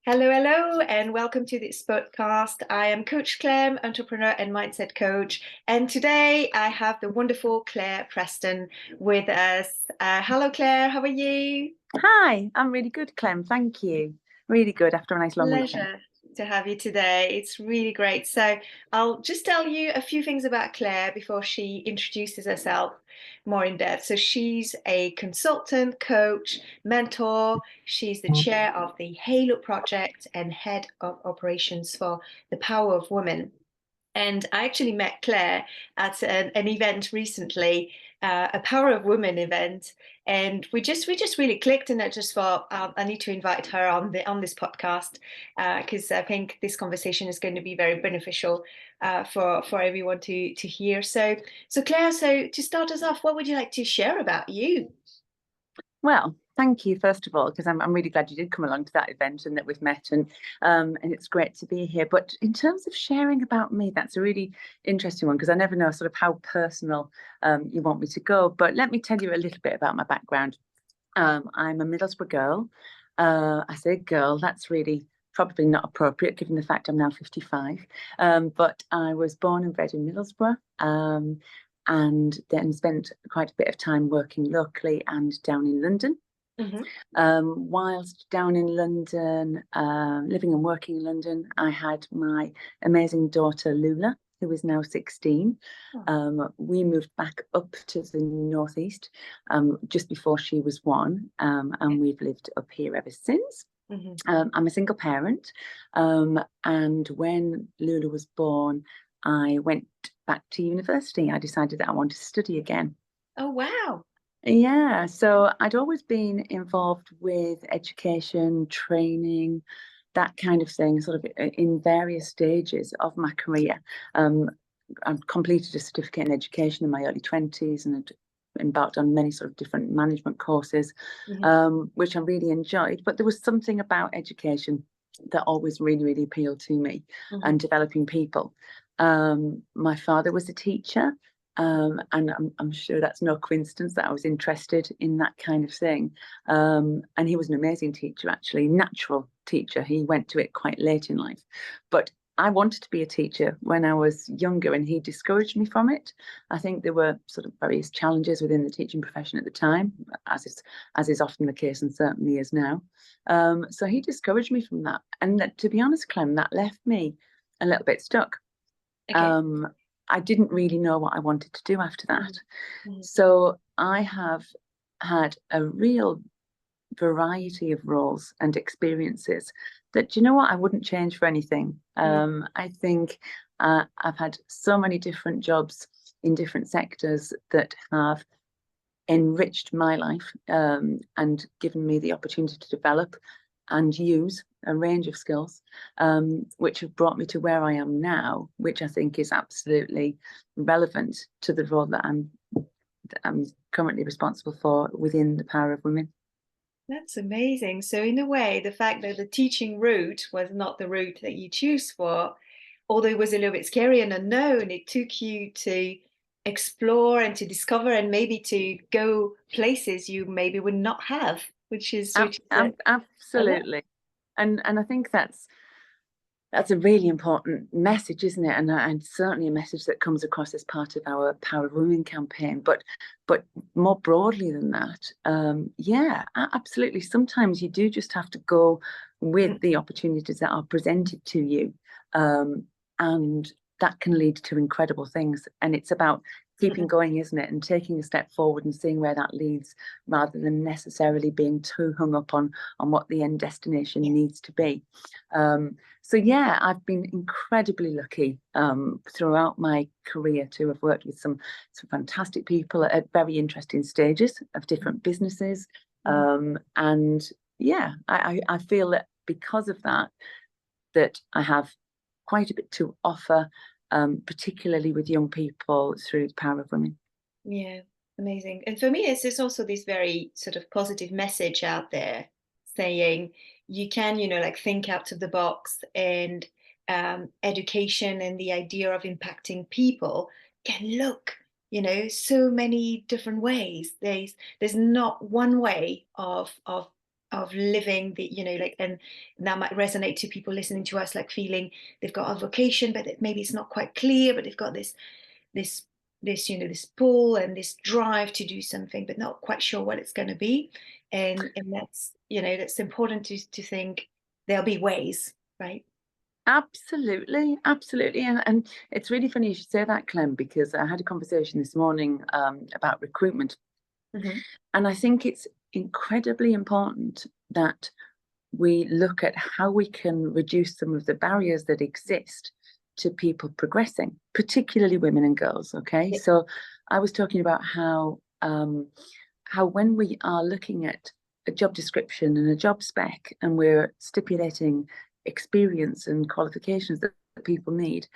Hello, hello, and welcome to this podcast. I am Coach Clem, entrepreneur and mindset coach. And today I have the wonderful Claire Preston with us. Hello, Claire, how are you? Hi, I'm really good, Clem. Thank you. Really good after a nice long weekend. Pleasure to have you today. It's really great. So I'll just tell you a few things about Claire before she introduces herself more in depth. So she's a consultant, coach, mentor. She's the chair of the Halo Project and head of operations for the Power of Women. And I actually met Claire at an event recently, a Power of Women event, and we just really clicked. And I just thought I need to invite her on this podcast because I think this conversation is going to be very beneficial for everyone to hear. So Claire, so to start us off, what would you like to share about you? Well, thank you first of all, because I'm really glad you did come along to that event and that we've met, and it's great to be here. But in terms of sharing about me, that's a really interesting one because I never know sort of how personal you want me to go. But let me tell you a little bit about my background. I'm a Middlesbrough girl. I say girl, that's really probably not appropriate given the fact I'm now 55. But I was born and bred in Middlesbrough. And then spent quite a bit of time working locally and down in London. Hmm. Whilst down in London, living and working in London, I had my amazing daughter Lula, who is now 16. We moved back up to the northeast just before she was 1, and we've lived up here ever since. Hmm. I'm a single parent, and when Lula was born, I went back to university. I decided that I wanted to study again. Oh, wow. Yeah, so I'd always been involved with education, training, that kind of thing, sort of in various stages of my career. I completed a certificate in education in my early 20s and had embarked on many sort of different management courses, Hmm. which I really enjoyed. But there was something about education that always really, really appealed to me Hmm. and developing people. My father was a teacher, and I'm sure that's no coincidence that I was interested in that kind of thing. And he was an amazing teacher, actually, natural teacher. He went to it quite late in life. But I wanted to be a teacher when I was younger, and he discouraged me from it. I think there were sort of various challenges within the teaching profession at the time, as is often the case and certainly is now. So he discouraged me from that. And that, to be honest, Clem, that left me a little bit stuck. Okay. I didn't really know what I wanted to do after that. Hmm. So I have had a real variety of roles and experiences that, you know what, I wouldn't change for anything. I think I've had so many different jobs in different sectors that have enriched my life and given me the opportunity to develop and use a range of skills, which have brought me to where I am now, which I think is absolutely relevant to the role that I'm currently responsible for within the Power of Women. That's amazing. So in a way, the fact that the teaching route was not the route that you choose for, although it was a little bit scary and unknown, it took you to explore and to discover and maybe to go places you maybe would not have, which is a lot. Absolutely, and I think that's a really important message, isn't it? And certainly a message that comes across as part of our Power of Women campaign. But more broadly than that, yeah, absolutely. Sometimes you do just have to go with the opportunities that are presented to you, and that can lead to incredible things. And it's about keeping going, isn't it? And taking a step forward and seeing where that leads, rather than necessarily being too hung up on what the end destination needs to be. So yeah, I've been incredibly lucky throughout my career to have worked with some fantastic people at very interesting stages of different businesses. And yeah, I feel that because of that, that I have quite a bit to offer, particularly with young people through the Power of Women. Yeah, amazing. And for me, it's just also this very sort of positive message out there saying you can, like think out of the box and education and the idea of impacting people can look, so many different ways. There's not one way of of living the, like, and that might resonate to people listening to us, like feeling they've got a vocation, but maybe it's not quite clear, but they've got this this pull and this drive to do something, but not quite sure what it's going to be. And that's, that's important to think there'll be ways, right? Absolutely, absolutely. And it's really funny you should say that, Clem, because I had a conversation this morning about recruitment. Mm-hmm. And I think it's incredibly important that we look at how we can reduce some of the barriers that exist to people progressing, particularly women and girls. Okay, Yeah. so I was talking about how when we are looking at a job description and a job spec, and we're stipulating experience and qualifications that people need,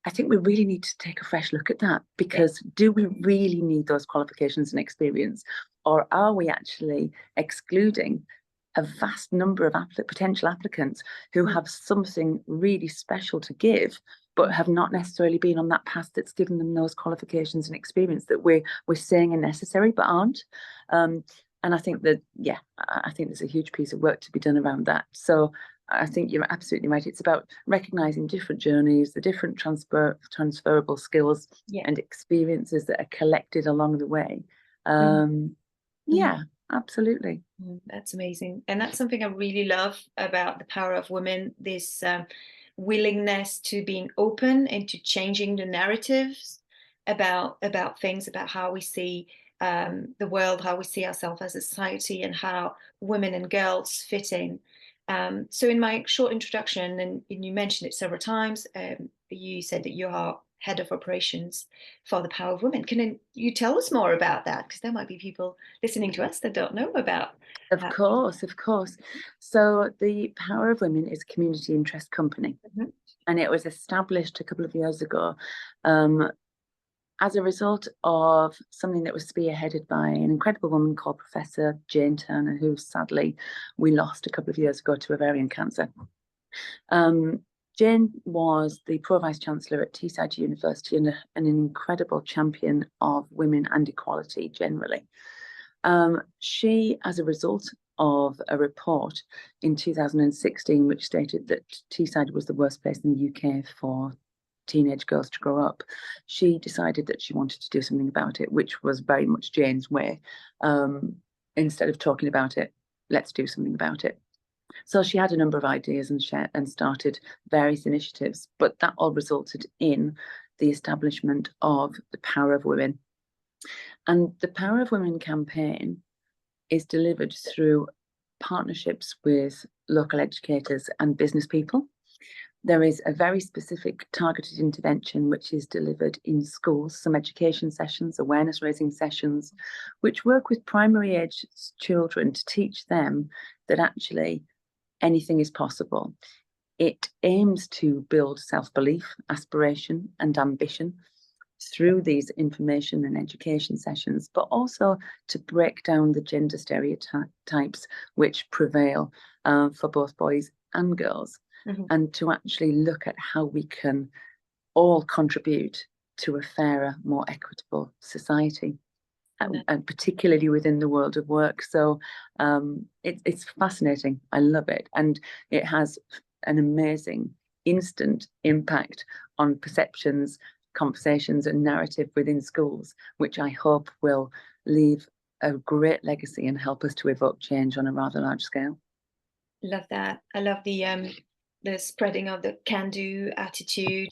I think we really need to take a fresh look at that, Yeah. because do we really need those qualifications and experience, or are we actually excluding a vast number of potential applicants who have something really special to give, but have not necessarily been on that path that's given them those qualifications and experience that we're saying are necessary but aren't. And I think that, yeah, I think there's a huge piece of work to be done around that. So I think you're absolutely right. It's about recognizing different journeys, the different transferable skills Yeah. and experiences that are collected along the way. Mm-hmm. Yeah, absolutely. That's amazing. And that's something I really love about the power of women, this willingness to being open and to changing the narratives about things, about how we see the world, how we see ourselves as a society, and how women and girls fit in. So in my short introduction, and you mentioned it several times, you said that you are head of operations for the Power of Women. Can you tell us more about that? Because there might be people listening to us that don't know about. Of course, of course. So the Power of Women is a community interest company, Mhm. and it was established a couple of years ago as a result of something that was spearheaded by an incredible woman called Professor Jane Turner, who sadly we lost a couple of years ago to ovarian cancer. Jane was the Pro Vice Chancellor at Teesside University and an incredible champion of women and equality generally. She, as a result of a report in 2016, which stated that Teesside was the worst place in the UK for teenage girls to grow up, she decided that she wanted to do something about it, which was very much Jane's way. Instead of talking about it, let's do something about it. So she had a number of ideas and started various initiatives, but that all resulted in the establishment of the Power of Women. And the Power of Women campaign is delivered through partnerships with local educators and business people. There is a very specific targeted intervention which is delivered in schools, some education sessions, awareness raising sessions, which work with primary age children to teach them that actually anything is possible. It aims to build self-belief, aspiration and ambition through these information and education sessions, but also to break down the gender stereotypes which prevail for both boys and girls, and to actually look at how we can all contribute to a fairer, more equitable society, and particularly within the world of work. So it's fascinating. I love it. And it has an amazing instant impact on perceptions, conversations and narrative within schools, which I hope will leave a great legacy and help us to evoke change on a rather large scale. Love that. I love the spreading of the can-do attitude.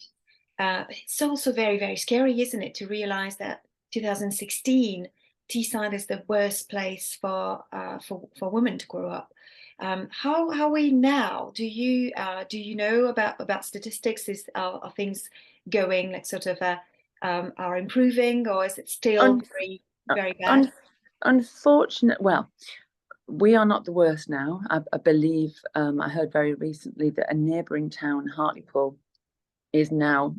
It's also very, very scary, isn't it, to realize that 2016 Teesside is the worst place for women to grow up. How are we now? Do you know about statistics? Are things going like sort of are improving, or is it still Un- very, very bad? Unfortunate. Well, we are not the worst now. I believe I heard very recently that a neighbouring town, Hartlepool, is now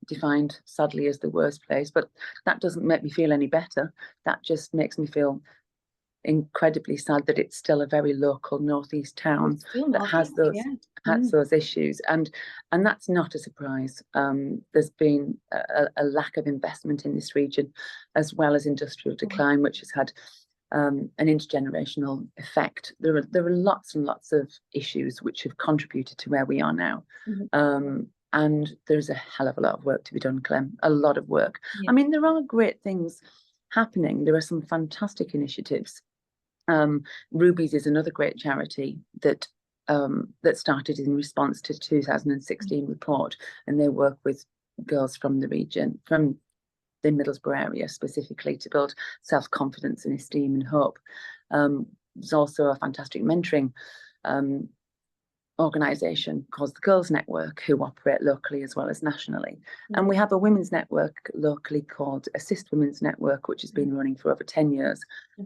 defined sadly as the worst place, but that doesn't make me feel any better. That just makes me feel incredibly sad that it's still a very local northeast town Still that not, has those yeah. issues, and that's not a surprise. There's been a lack of investment in this region, as well as industrial decline, which has had an intergenerational effect. There are lots and lots of issues which have contributed to where we are now. And there's a hell of a lot of work to be done, Clem, a lot of work. Yeah. I mean, there are great things happening. There are some fantastic initiatives. Rubies is another great charity that started in response to the 2016 report, and they work with girls from the region, from the Middlesbrough area specifically, to build self-confidence and esteem and hope. There's also a fantastic mentoring organisation called the Girls Network, who operate locally as well as nationally. And we have a women's network locally called Assist Women's Network, which has been running for over 10 years.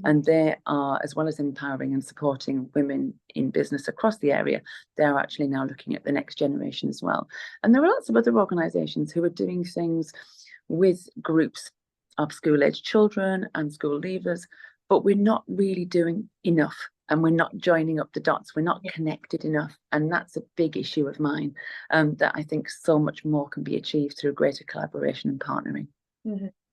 And they are, as well as empowering and supporting women in business across the area, they're actually now looking at the next generation as well. And there are lots of other organisations who are doing things with groups of school-aged children and school leavers, but we're not really doing enough. And we're not joining up the dots. We're not connected enough. And that's a big issue of mine, that I think so much more can be achieved through greater collaboration and partnering.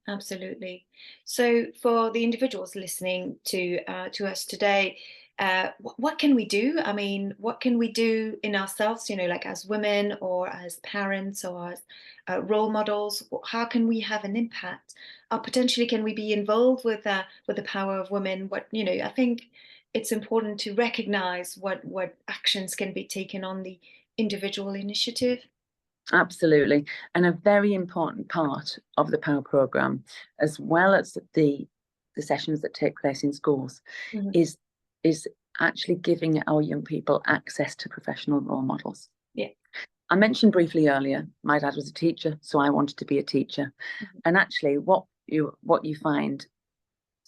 Absolutely. So for the individuals listening to us today, what can we do? I mean, what can we do in ourselves, like as women or as parents or as role models? How can we have an impact? Or potentially can we be involved with the power of women? I think it's important to recognize what actions can be taken on the individual initiative. Absolutely. And a very important part of the Power Programme, as well as the sessions that take place in schools, is actually giving our young people access to professional role models. Yeah. I mentioned briefly earlier, my dad was a teacher, so I wanted to be a teacher. And actually what you find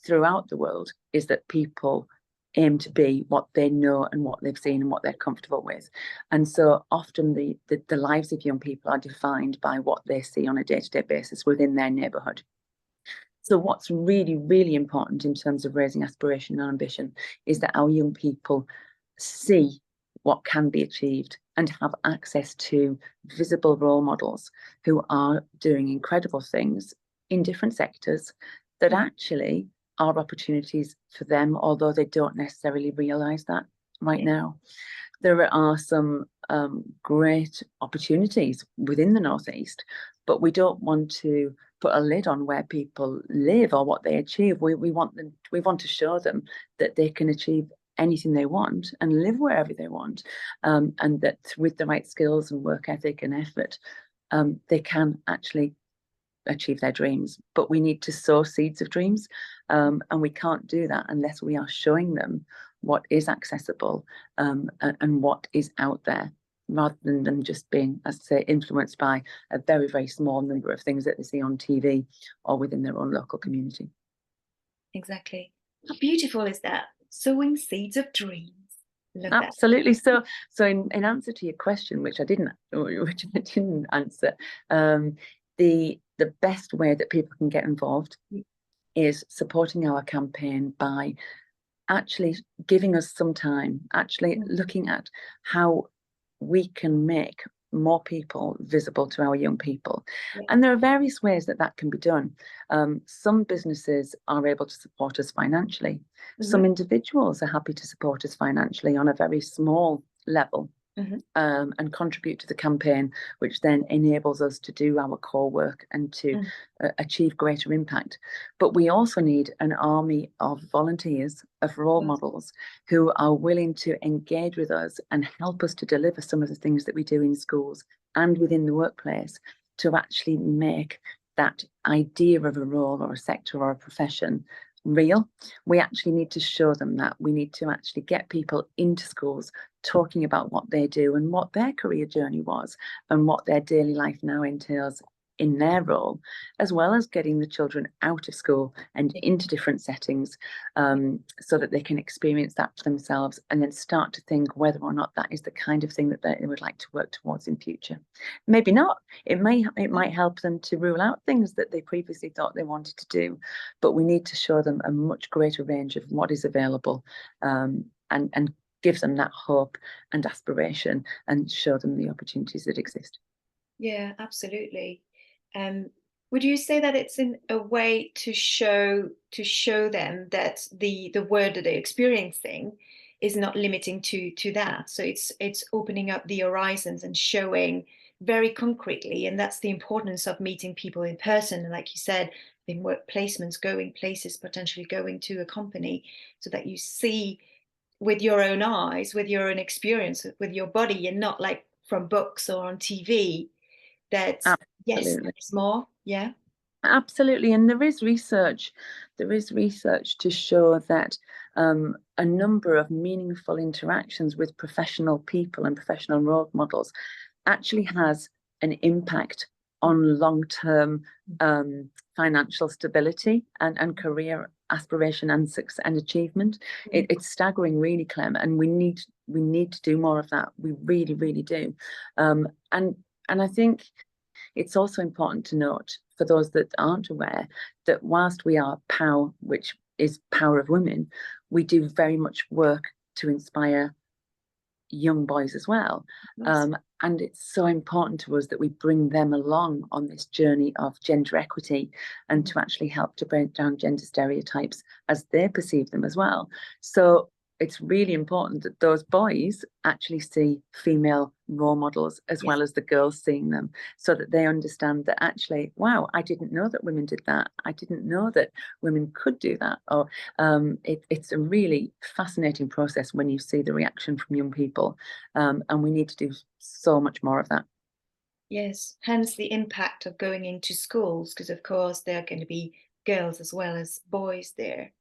throughout the world is that people aim to be what they know and what they've seen and what they're comfortable with. And so often the lives of young people are defined by what they see on a day-to-day basis within their neighbourhood. So what's really, really important in terms of raising aspiration and ambition is that our young people see what can be achieved and have access to visible role models who are doing incredible things in different sectors that actually are opportunities for them, although they don't necessarily realise that right now. There are some great opportunities within the Northeast, but we don't want to put a lid on where people live or what they achieve. We want to show them that they can achieve anything they want and live wherever they want, and that with the right skills and work ethic and effort, they can actually achieve their dreams. But we need to sow seeds of dreams, and we can't do that unless we are showing them what is accessible, and what is out there, rather than them just being, as I say, influenced by a very, very small number of things that they see on TV or within their own local community. Exactly. How beautiful is that? Sowing seeds of dreams. Love Absolutely. That. So in answer to your question, which I didn't answer, the best way that people can get involved is supporting our campaign by actually giving us some time, actually looking at how we can make more people visible to our young people. And there are various ways that can be done. Some businesses are able to support us financially. Some individuals are happy to support us financially on a very small level. And contribute to the campaign, which then enables us to do our core work and to achieve greater impact. But we also need an army of volunteers, of role models, who are willing to engage with us and help us to deliver some of the things that we do in schools and within the workplace, to actually make that idea of a role or a sector or a profession real. We actually need to show them that. We need to actually get people into schools talking about what they do and what their career journey was and what their daily life now entails in their role, as well as getting the children out of school and into different settings, so that they can experience that for themselves and then start to think whether or not that is the kind of thing that they would like to work towards in future. Maybe not. It might help them to rule out things that they previously thought they wanted to do, but we need to show them a much greater range of what is available, and give them that hope and aspiration and show them the opportunities that exist. Yeah, absolutely. Would you say that it's in a way to show them that the word that they're experiencing is not limiting to that? So it's opening up the horizons and showing very concretely, and that's the importance of meeting people in person. And like you said, in work placements, going places, potentially going to a company, so that you see with your own eyes, with your own experience, with your body, and not like from books or on TV. That yes, Absolutely. there's more. Yeah. Absolutely, and there is research to show that a number of meaningful interactions with professional people and professional role models actually has an impact on long-term financial stability and career aspiration and success and achievement. It's staggering, really, Clem, and we need to do more of that. We really, really do. Um, and and I think it's also important to note, for those that aren't aware, that whilst we are POW, which is Power of Women, we do very much work to inspire young boys as well. Yes. And it's so important to us that we bring them along on this journey of gender equity and to actually help to break down gender stereotypes as they perceive them as well. So it's really important that those boys actually see female role models as Yes. well as the girls seeing them, so that they understand that actually, wow, I didn't know that women did that. I didn't know that women could do that. Or it's a really fascinating process when you see the reaction from young people, and we need to do so much more of that. Yes. Hence the impact of going into schools, because of course there are going to be girls as well as boys there.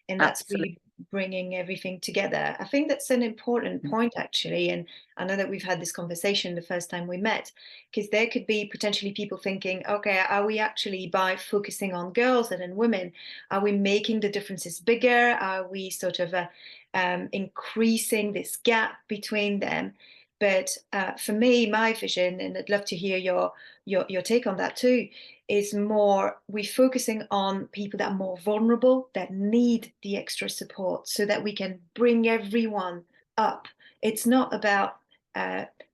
And that's Absolutely. really bringing everything together. I think that's an important point, actually. And I know that we've had this conversation the first time we met, because there could be potentially people thinking, okay, are we actually, by focusing on girls and then women, are we making the differences bigger? Are we sort of increasing this gap between them? But for me, my vision, and I'd love to hear your take on that too, is more we focusing on people that are more vulnerable, that need the extra support, so that we can bring everyone up. It's not about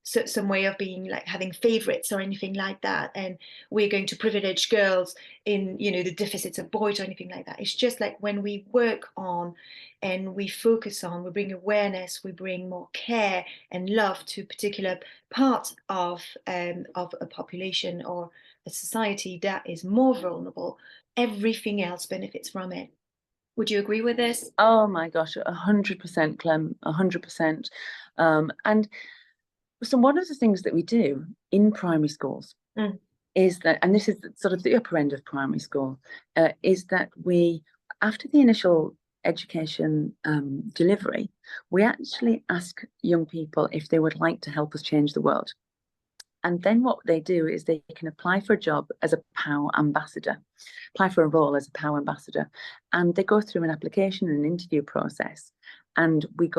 some way of being like having favorites or anything like that, and we're going to privilege girls in the deficits of boys or anything like that. It's just like when we work on and we focus on, we bring awareness, we bring more care and love to a particular part of a population or a society that is more vulnerable, everything else benefits from it. Would you agree with this? Oh my gosh, 100%, Clem, 100%. And so one of the things that we do in primary schools Mm. is that, and this is sort of the upper end of primary school, is that we, after the initial education delivery, we actually ask young people if they would like to help us change the world. And then what they do is they can apply for a job as a POW ambassador, apply for a role as a POW ambassador, and they go through an application and an interview process. And we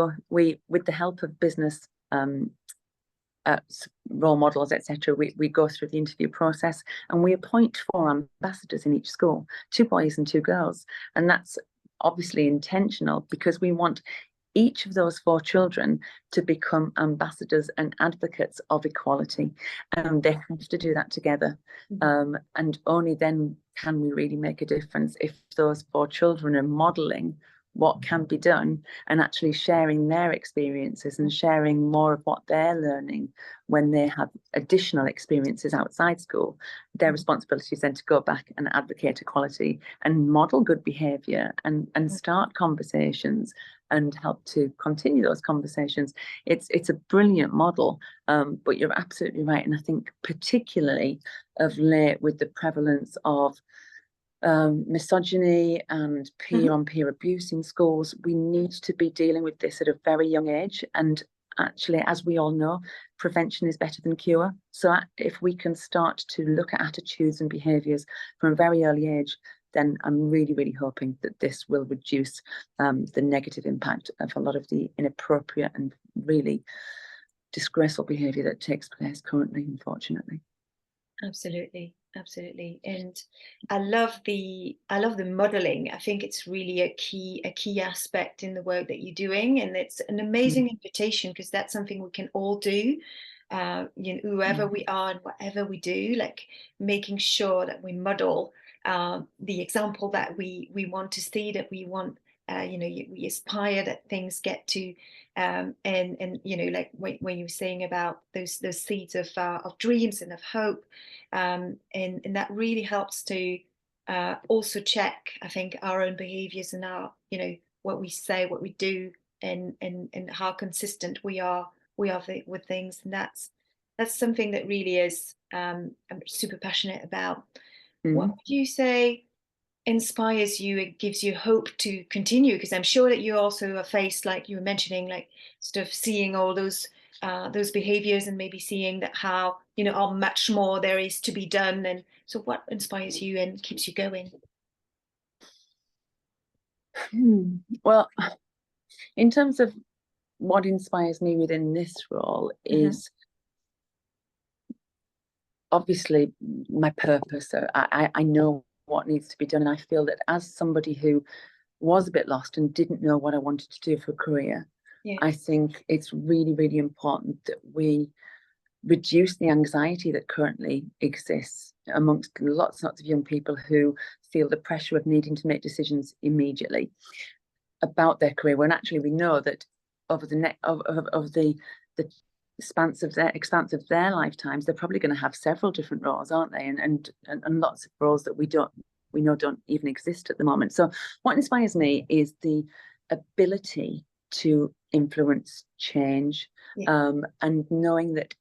with the help of business role models, etc. We go through the interview process and we appoint 4 ambassadors in each school, 2 boys and 2 girls. And that's obviously intentional because we want each of those 4 children to become ambassadors and advocates of equality. And they have to do that together. And only then can we really make a difference if those 4 children are modeling what can be done and actually sharing their experiences and sharing more of what they're learning when they have additional experiences outside school. Their responsibility is then to go back and advocate equality and model good behaviour and start conversations and help to continue those conversations. It's a brilliant model, but you're absolutely right. And I think particularly of late with the prevalence of misogyny and peer-on-peer abuse in schools, we need to be dealing with this at a very young age. And actually, as we all know, prevention is better than cure. So if we can start to look at attitudes and behaviours from a very early age, then I'm really, really hoping that this will reduce the negative impact of a lot of the inappropriate and really disgraceful behaviour that takes place currently, unfortunately. Absolutely, absolutely. And I love the modeling. I think it's really a key aspect in the work that you're doing. And it's an amazing invitation, because that's something we can all do. whoever we are and whatever we do, like making sure that we model the example that we want to see, that we want, we aspire that things get to, and like when you were saying about those seeds of dreams and of hope, and that really helps to also check, I think, our own behaviors and our, what we say, what we do, and how consistent we are with things. And that's something that really is, I'm super passionate about. What Mm. would you say inspires you, it gives you hope to continue? Because I'm sure that you also are faced, like you were mentioning, like sort of seeing all those behaviors, and maybe seeing that how, how much more there is to be done. And so what inspires you and keeps you going? Well, in terms of what inspires me within this role Hmm. is obviously my purpose. So I know what needs to be done. And I feel that as somebody who was a bit lost and didn't know what I wanted to do for a career, Yeah. I think it's really, really important that we reduce the anxiety that currently exists amongst lots and lots of young people who feel the pressure of needing to make decisions immediately about their career, when actually we know that over the the expanse of their lifetimes, they're probably going to have several different roles, aren't they? And lots of roles that we know don't even exist at the moment. So what inspires me is the ability to influence change, Yeah. and knowing that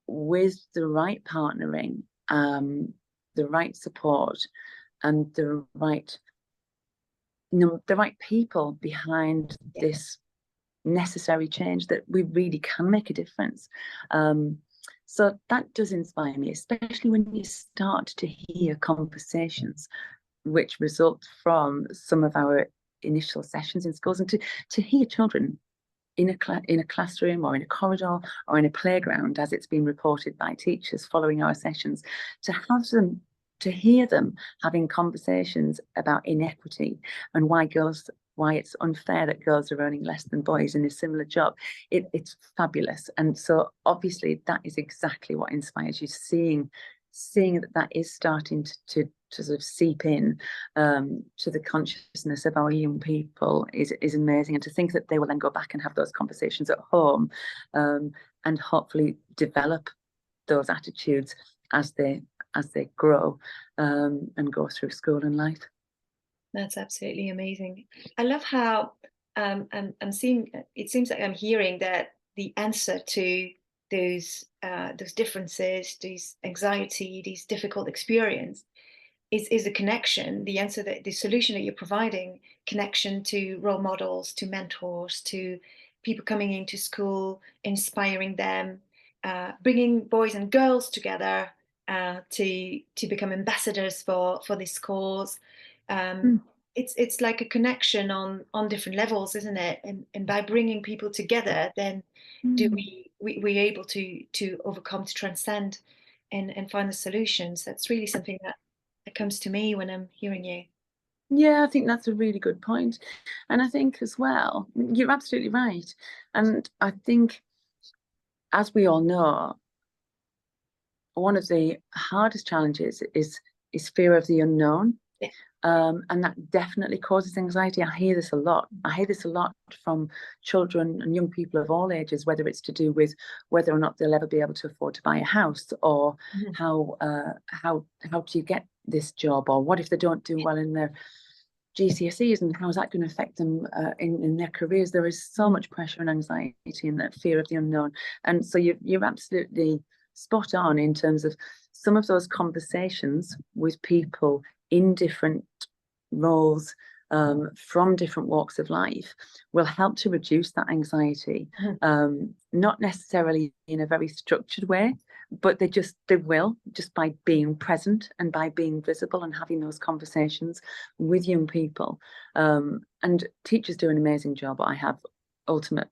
with the right partnering, the right support, and the right people behind Yeah. this necessary change, that we really can make a difference. So that does inspire me, especially when you start to hear conversations which result from some of our initial sessions in schools, and to hear children in a classroom or in a corridor or in a playground, as it's been reported by teachers following our sessions, to hear them having conversations about inequity and why it's unfair that girls are earning less than boys in a similar job. It's fabulous. And so obviously that is exactly what inspires you, seeing that is starting to sort of seep in, to the consciousness of our young people is amazing. And to think that they will then go back and have those conversations at home, and hopefully develop those attitudes as they grow, and go through school and life. That's absolutely amazing. I love how, I'm seeing. It seems like I'm hearing that the answer to those differences, these anxiety, these difficult experience, is a connection. The answer, that the solution that you're providing, connection to role models, to mentors, to people coming into school, inspiring them, bringing boys and girls together, to become ambassadors for this cause. Um, Mm. it's like a connection on different levels, isn't it? And by bringing people together, then do Mm. we able to overcome, to transcend, and find the solutions. That's really something that comes to me when I'm hearing you. Yeah, I think that's a really good point. And I think as well, you're absolutely right. And I think, as we all know, one of the hardest challenges is fear of the unknown. Yeah. And that definitely causes anxiety. I hear this a lot. I hear this a lot from children and young people of all ages, whether it's to do with whether or not they'll ever be able to afford to buy a house, or Mhm. how do you get this job, or what if they don't do well in their GCSEs, and how is that going to affect them in their careers? There is so much pressure and anxiety and that fear of the unknown. And so you're absolutely spot on in terms of some of those conversations with people in different roles, from different walks of life, will help to reduce that anxiety. Mhm. Not necessarily in a very structured way, but they will, just by being present and by being visible and having those conversations with young people. And teachers do an amazing job. I have ultimate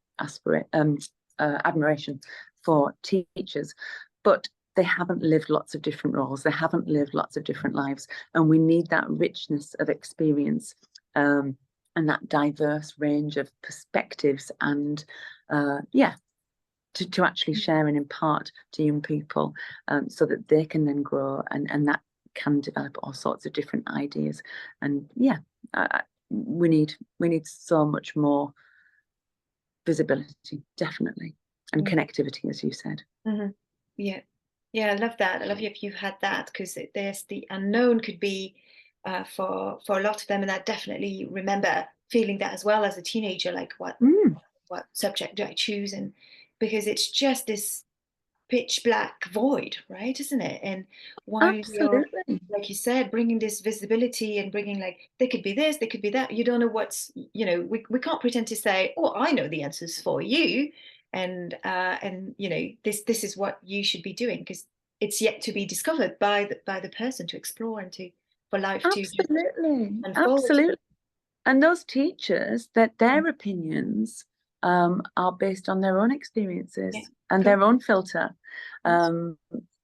admiration for teachers, but they haven't lived lots of different roles. They haven't lived lots of different lives, and we need that richness of experience, and that diverse range of perspectives. And yeah, to actually share and impart to young people, so that they can then grow, and that can develop all sorts of different ideas. And yeah, we need so much more visibility, definitely, and connectivity, as you said. Mm-hmm. Yeah. Yeah, I love that. I love if you've had that, because there's the unknown could be for a lot of them, and I definitely remember feeling that as well as a teenager, like what subject do I choose? And because it's just this pitch black void, right? Isn't it? And while you're, Absolutely. like you said, bringing this visibility and bringing, like, they could be this, they could be that. You don't know what's, we can't pretend to say, oh, I know the answers for you. And this is what you should be doing, because it's yet to be discovered by the person to explore and for life to just Absolutely. unfold. Absolutely. And those teachers, that their opinions are based on their own Yeah, experiences and correct. their own filter.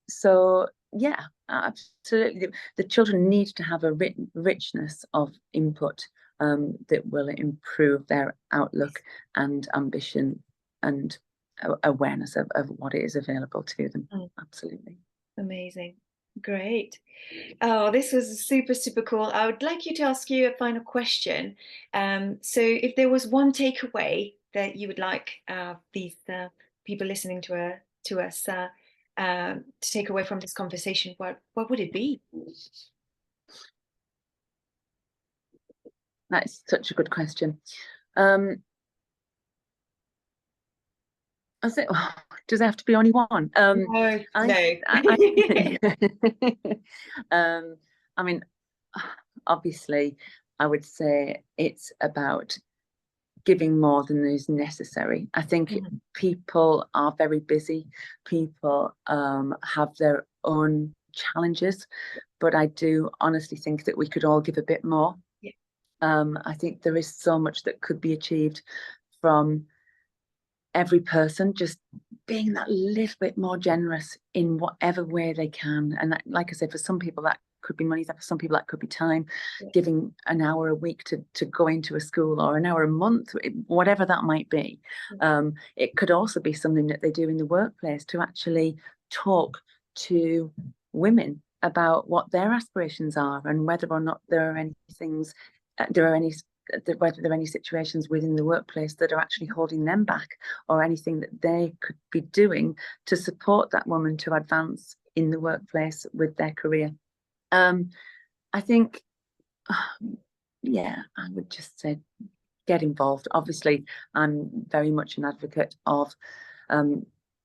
So yeah, absolutely. The children need to have a richness of input that will improve their outlook and ambition and awareness of what is available to them. Absolutely. Amazing. Great. Oh, this was super, super cool. I would like you to ask you a final question. So if there was one takeaway that you would like these people listening to us to take away from this conversation, what would it be? That's such a good question. I think, oh, does there have to be only one? No, I I mean, obviously, I would say it's about giving more than is necessary. I think people are very busy. People have their own challenges, but I do honestly think that we could all give a bit more. Yeah. I think there is so much that could be achieved from every person just being that little bit more generous in whatever way they can. And that, like I said, for some people that could be money, for some people that could be time, giving an hour a week to go into a school, or an hour a month, whatever that might be. It could also be something that they do in the workplace to actually talk to women about what their aspirations are, and whether or not there are any things, whether there are any situations within the workplace that are actually holding them back, or anything that they could be doing to support that woman to advance in the workplace with their career. I think, yeah, I would just say get involved. Obviously, I'm very much an advocate of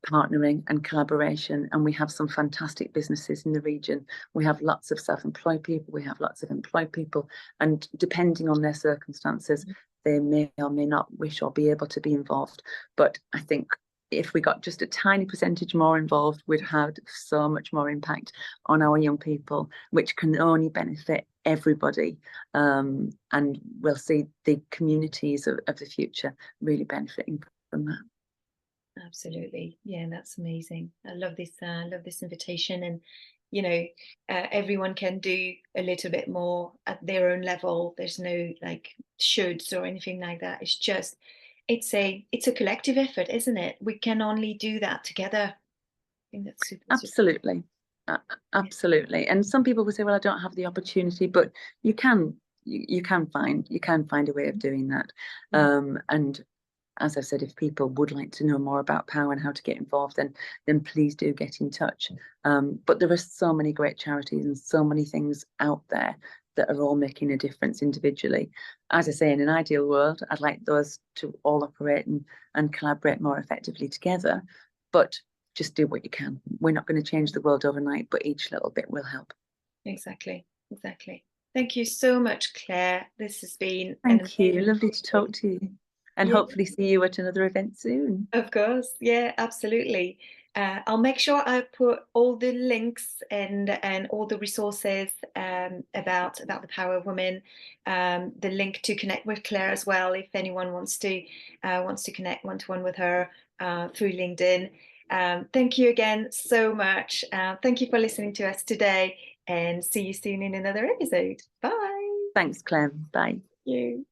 partnering and collaboration, and we have some fantastic businesses in the region. We have lots of self-employed people, we have lots of employed people, and depending on their circumstances, they may or may not wish or be able to be involved. But I think if we got just a tiny percentage more involved, we'd have so much more impact on our young people, which can only benefit everybody. And we'll see the communities of the future really benefiting from that. Absolutely. Yeah, that's amazing. I love this invitation. And everyone can do a little bit more at their own level. There's no like shoulds or anything like that. It's just it's a collective effort, isn't it? We can only do that together. I think that's super, super. Absolutely. Absolutely. And some people will say, well, I don't have the opportunity, but you can find a way of doing that. And as I've said, if people would like to know more about POW and how to get involved, then please do get in touch. But there are so many great charities and so many things out there that are all making a difference individually. As I say, in an ideal world, I'd like those to all operate and collaborate more effectively together. But just do what you can. We're not going to change the world overnight, but each little bit will help. Exactly. Thank you so much, Claire. This has been Thank you. Lovely to talk to you. And hopefully see you at another event soon. Of course. Yeah, absolutely. I'll make sure I put all the links and all the resources about the Power of Women, the link to connect with Claire as well, if anyone wants to connect one-to-one with her through LinkedIn. Thank you again so much. Thank you for listening to us today, and see you soon in another episode. Bye. Thanks, Clem. Bye. Thank you.